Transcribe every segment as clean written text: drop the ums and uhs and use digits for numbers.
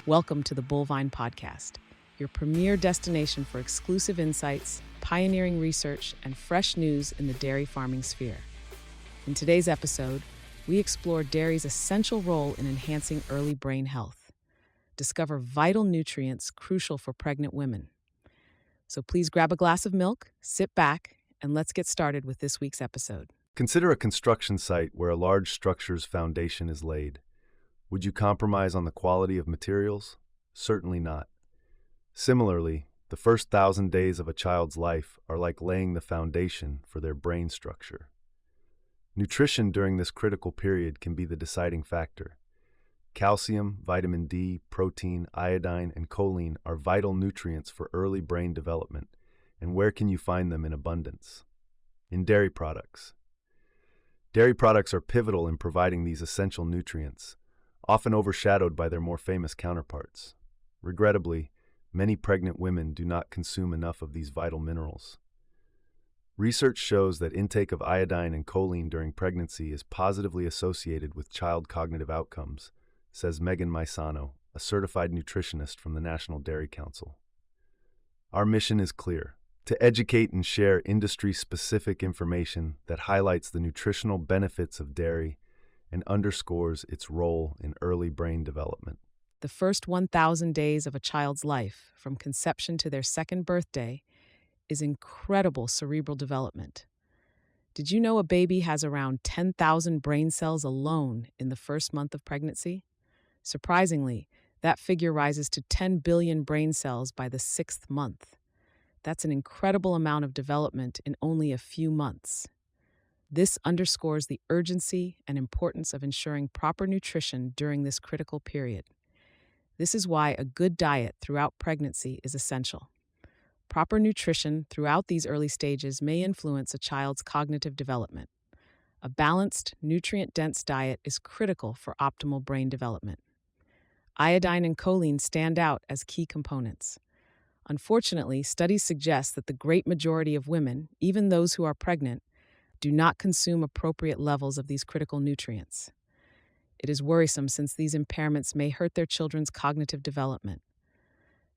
Welcome to the Bullvine Podcast, your premier destination for exclusive insights, pioneering research, and fresh news in the dairy farming sphere. In today's episode, we explore dairy's essential role in enhancing early brain health. Discover vital nutrients crucial for pregnant women. So please grab a glass of milk, sit back, and let's get started with this week's episode. Consider a construction site where a large structure's foundation is laid. Would you compromise on the quality of materials? Certainly not. Similarly, the first 1,000 days of a child's life are like laying the foundation for their brain structure. Nutrition during this critical period can be the deciding factor. Calcium, vitamin D, protein, iodine, and choline are vital nutrients for early brain development. And where can you find them in abundance? In dairy products. Dairy products are pivotal in providing these essential nutrients, often overshadowed by their more famous counterparts. Regrettably, many pregnant women do not consume enough of these vital minerals. Research shows that intake of iodine and choline during pregnancy is positively associated with child cognitive outcomes, says Megan Maisano, a certified nutritionist from the National Dairy Council. Our mission is clear: to educate and share industry-specific information that highlights the nutritional benefits of dairy and underscores its role in early brain development. The first 1,000 days of a child's life, from conception to their second birthday, is incredible cerebral development. Did you know a baby has around 10,000 brain cells alone in the first month of pregnancy? Surprisingly, that figure rises to 10 billion brain cells by the 6th month. That's an incredible amount of development in only a few months. This underscores the urgency and importance of ensuring proper nutrition during this critical period. This is why a good diet throughout pregnancy is essential. Proper nutrition throughout these early stages may influence a child's cognitive development. A balanced, nutrient-dense diet is critical for optimal brain development. Iodine and choline stand out as key components. Unfortunately, studies suggest that the great majority of women, even those who are pregnant, do not consume appropriate levels of these critical nutrients. It is worrisome since these impairments may hurt their children's cognitive development.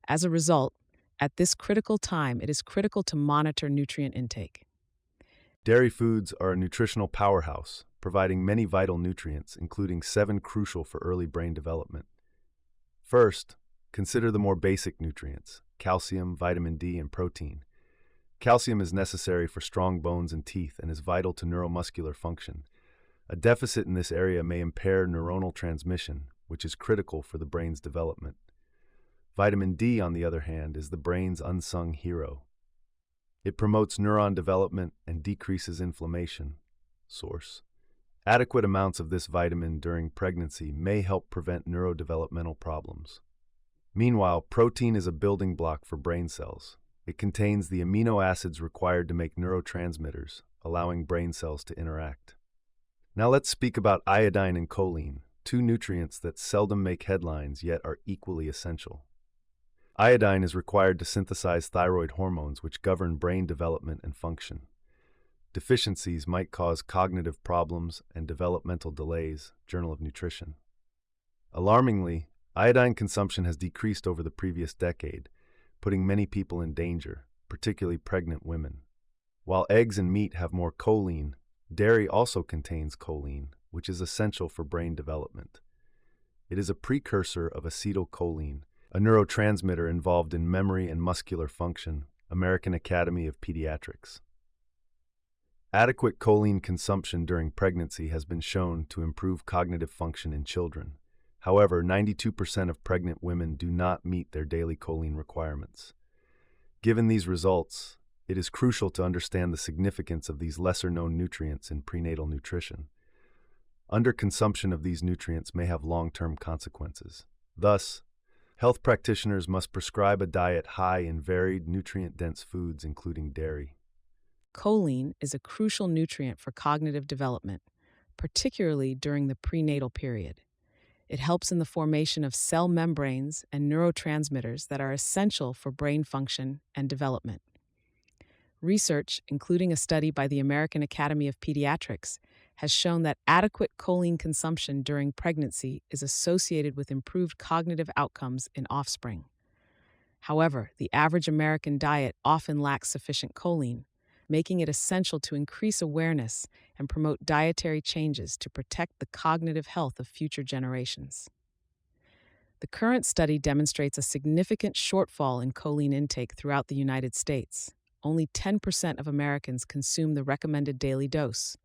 As a result, at this critical time, it is critical to monitor nutrient intake. Dairy foods are a nutritional powerhouse, providing many vital nutrients, including 7 crucial for early brain development. First, consider the more basic nutrients: calcium, vitamin D, and protein. Calcium is necessary for strong bones and teeth and is vital to neuromuscular function. A deficit in this area may impair neuronal transmission, which is critical for the brain's development. Vitamin D, on the other hand, is the brain's unsung hero. It promotes neuron development and decreases inflammation. Source: adequate amounts of this vitamin during pregnancy may help prevent neurodevelopmental problems. Meanwhile, protein is a building block for brain cells. It contains the amino acids required to make neurotransmitters, allowing brain cells to interact. Now let's speak about iodine and choline, 2 nutrients that seldom make headlines yet are equally essential. Iodine is required to synthesize thyroid hormones, which govern brain development and function. Deficiencies might cause cognitive problems and developmental delays, Journal of Nutrition. Alarmingly, iodine consumption has decreased over the previous decade, putting many people in danger, particularly pregnant women. While eggs and meat have more choline, dairy also contains choline, which is essential for brain development. It is a precursor of acetylcholine, a neurotransmitter involved in memory and muscular function, American Academy of Pediatrics. Adequate choline consumption during pregnancy has been shown to improve cognitive function in children. However, 92% of pregnant women do not meet their daily choline requirements. Given these results, it is crucial to understand the significance of these lesser-known nutrients in prenatal nutrition. Underconsumption of these nutrients may have long-term consequences. Thus, health practitioners must prescribe a diet high in varied, nutrient-dense foods, including dairy. Choline is a crucial nutrient for cognitive development, particularly during the prenatal period. It helps in the formation of cell membranes and neurotransmitters that are essential for brain function and development. Research, including a study by the American Academy of Pediatrics, has shown that adequate choline consumption during pregnancy is associated with improved cognitive outcomes in offspring. However, the average American diet often lacks sufficient choline, making it essential to increase awareness and promote dietary changes to protect the cognitive health of future generations. The current study demonstrates a significant shortfall in choline intake throughout the United States. Only 10% of Americans consume the recommended daily dose.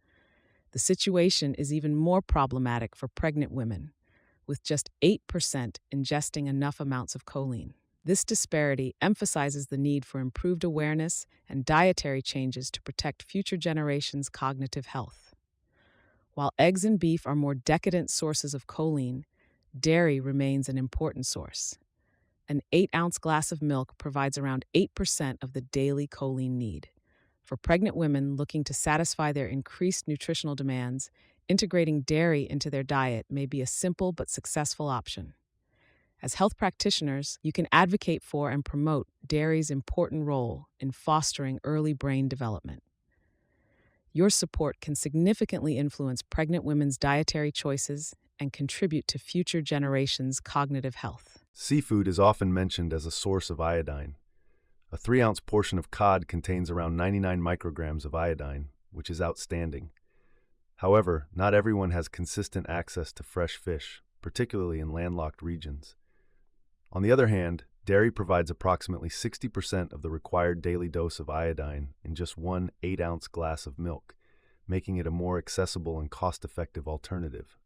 The situation is even more problematic for pregnant women, with just 8% ingesting enough amounts of choline. This disparity emphasizes the need for improved awareness and dietary changes to protect future generations' cognitive health. While eggs and beef are more decadent sources of choline, dairy remains an important source. An 8-ounce glass of milk provides around 8% of the daily choline need. For pregnant women looking to satisfy their increased nutritional demands, integrating dairy into their diet may be a simple but successful option. As health practitioners, you can advocate for and promote dairy's important role in fostering early brain development. Your support can significantly influence pregnant women's dietary choices and contribute to future generations' cognitive health. Seafood is often mentioned as a source of iodine. A 3-ounce portion of cod contains around 99 micrograms of iodine, which is outstanding. However, not everyone has consistent access to fresh fish, particularly in landlocked regions. On the other hand, dairy provides approximately 60% of the required daily dose of iodine in just one 8-ounce glass of milk, making it a more accessible and cost-effective alternative.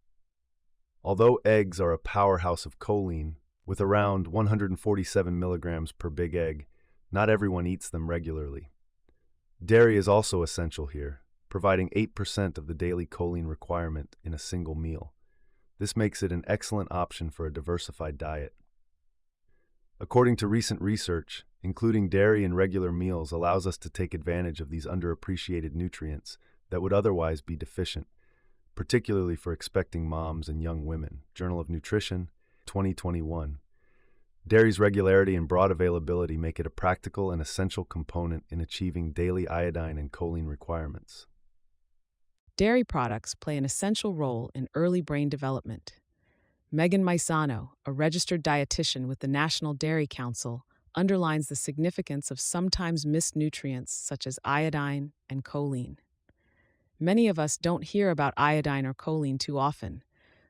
Although eggs are a powerhouse of choline, with around 147 milligrams per big egg, not everyone eats them regularly. Dairy is also essential here, providing 8% of the daily choline requirement in a single meal. This makes it an excellent option for a diversified diet. According to recent research, including dairy in regular meals allows us to take advantage of these underappreciated nutrients that would otherwise be deficient, particularly for expecting moms and young women. Journal of Nutrition, 2021. Dairy's regularity and broad availability make it a practical and essential component in achieving daily iodine and choline requirements. Dairy products play an essential role in early brain development. Megan Maisano, a registered dietitian with the National Dairy Council, underlines the significance of sometimes missed nutrients such as iodine and choline. Many of us don't hear about iodine or choline too often,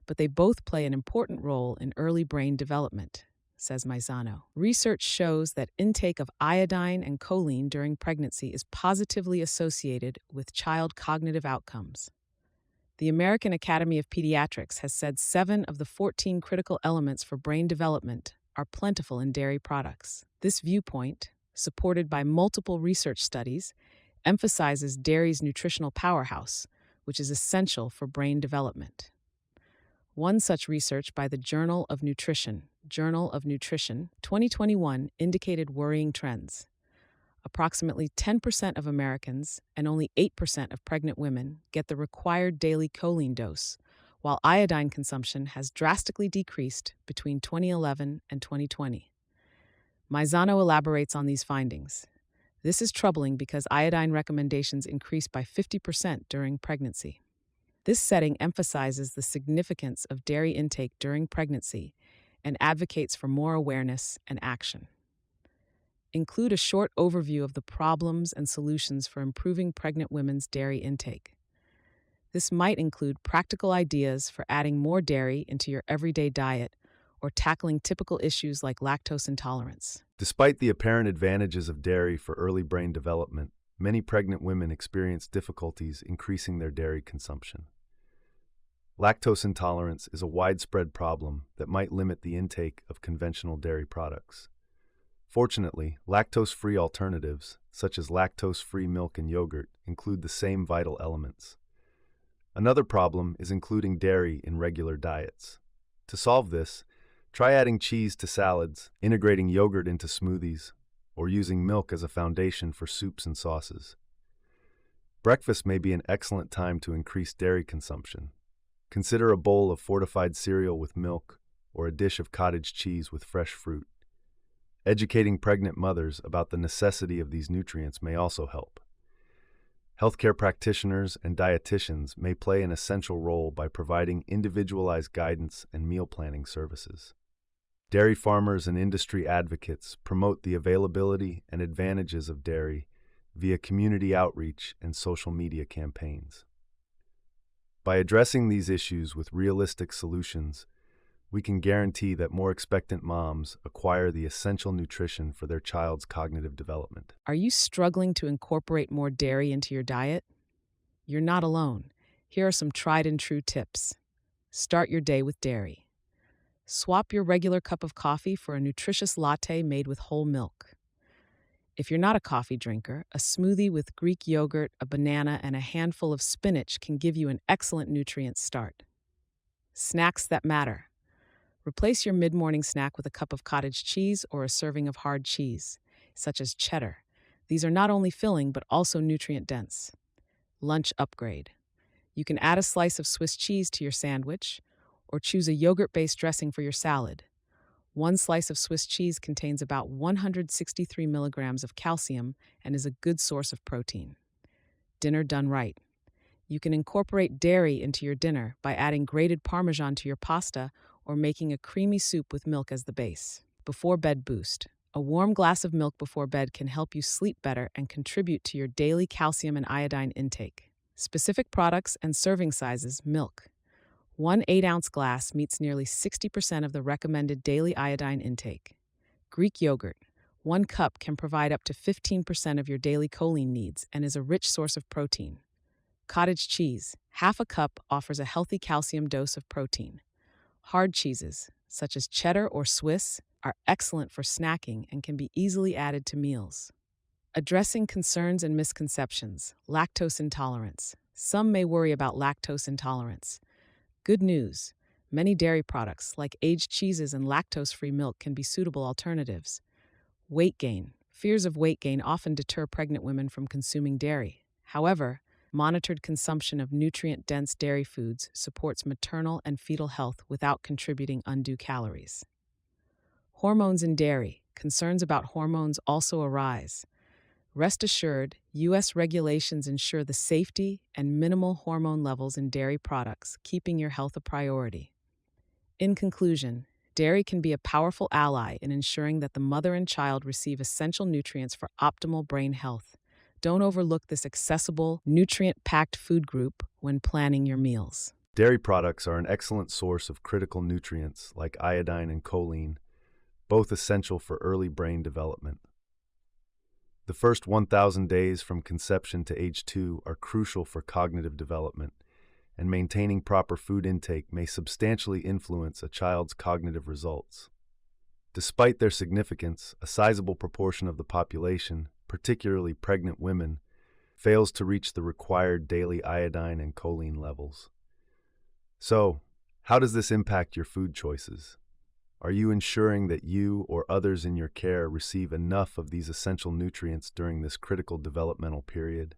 but they both play an important role in early brain development, says Maisano. Research shows that intake of iodine and choline during pregnancy is positively associated with child cognitive outcomes. The American Academy of Pediatrics has said 7 of the 14 critical elements for brain development are plentiful in dairy products. This viewpoint, supported by multiple research studies, emphasizes dairy's nutritional powerhouse, which is essential for brain development. One such research by the Journal of Nutrition, 2021, indicated worrying trends. Approximately 10% of Americans and only 8% of pregnant women get the required daily choline dose, while iodine consumption has drastically decreased between 2011 and 2020. Maisano elaborates on these findings. This is troubling because iodine recommendations increased by 50% during pregnancy. This setting emphasizes the significance of dairy intake during pregnancy and advocates for more awareness and action. Include a short overview of the problems and solutions for improving pregnant women's dairy intake. This might include practical ideas for adding more dairy into your everyday diet or tackling typical issues like lactose intolerance. Despite the apparent advantages of dairy for early brain development, many pregnant women experience difficulties increasing their dairy consumption. Lactose intolerance is a widespread problem that might limit the intake of conventional dairy products. Fortunately, lactose-free alternatives, such as lactose-free milk and yogurt, include the same vital elements. Another problem is including dairy in regular diets. To solve this, try adding cheese to salads, integrating yogurt into smoothies, or using milk as a foundation for soups and sauces. Breakfast may be an excellent time to increase dairy consumption. Consider a bowl of fortified cereal with milk or a dish of cottage cheese with fresh fruit. Educating pregnant mothers about the necessity of these nutrients may also help. Healthcare practitioners and dietitians may play an essential role by providing individualized guidance and meal planning services. Dairy farmers and industry advocates promote the availability and advantages of dairy via community outreach and social media campaigns. By addressing these issues with realistic solutions, we can guarantee that more expectant moms acquire the essential nutrition for their child's cognitive development. Are you struggling to incorporate more dairy into your diet? You're not alone. Here are some tried and true tips. Start your day with dairy. Swap your regular cup of coffee for a nutritious latte made with whole milk. If you're not a coffee drinker, a smoothie with Greek yogurt, a banana, and a handful of spinach can give you an excellent nutrient start. Snacks that matter. Replace your mid-morning snack with a cup of cottage cheese or a serving of hard cheese, such as cheddar. These are not only filling but also nutrient-dense. Lunch upgrade. You can add a slice of Swiss cheese to your sandwich or choose a yogurt-based dressing for your salad. One slice of Swiss cheese contains about 163 milligrams of calcium and is a good source of protein. Dinner done right. You can incorporate dairy into your dinner by adding grated Parmesan to your pasta or making a creamy soup with milk as the base. Before bed boost. A warm glass of milk before bed can help you sleep better and contribute to your daily calcium and iodine intake. Specific products and serving sizes. Milk. One 8-ounce glass meets nearly 60% of the recommended daily iodine intake. Greek yogurt. 1 cup can provide up to 15% of your daily choline needs and is a rich source of protein. Cottage cheese. Half a cup offers a healthy calcium dose of protein. Hard cheeses, such as cheddar or Swiss, are excellent for snacking and can be easily added to meals. Addressing concerns and misconceptions. Lactose intolerance. Some may worry about lactose intolerance. Good news. Many dairy products, like aged cheeses and lactose-free milk, can be suitable alternatives. Weight gain. Fears of weight gain often deter pregnant women from consuming dairy. However, monitored consumption of nutrient-dense dairy foods supports maternal and fetal health without contributing undue calories. Hormones in dairy. Concerns about hormones also arise. Rest assured, U.S. regulations ensure the safety and minimal hormone levels in dairy products, keeping your health a priority. In conclusion, dairy can be a powerful ally in ensuring that the mother and child receive essential nutrients for optimal brain health. Don't overlook this accessible, nutrient-packed food group when planning your meals. Dairy products are an excellent source of critical nutrients like iodine and choline, both essential for early brain development. The first 1,000 days from conception to age 2 are crucial for cognitive development, and maintaining proper food intake may substantially influence a child's cognitive results. Despite their significance, a sizable proportion of the population, particularly pregnant women, fails to reach the required daily iodine and choline levels. So, how does this impact your food choices? Are you ensuring that you or others in your care receive enough of these essential nutrients during this critical developmental period?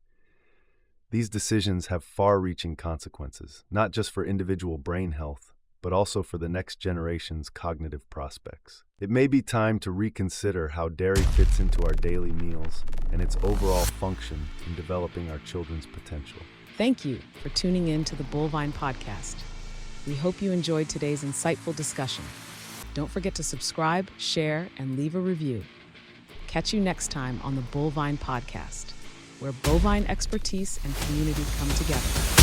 These decisions have far-reaching consequences, not just for individual brain health, but also for the next generation's cognitive prospects. It may be time to reconsider how dairy fits into our daily meals and its overall function in developing our children's potential. Thank you for tuning in to the Bullvine Podcast. We hope you enjoyed today's insightful discussion. Don't forget to subscribe, share, and leave a review. Catch you next time on the Bullvine Podcast, where bovine expertise and community come together.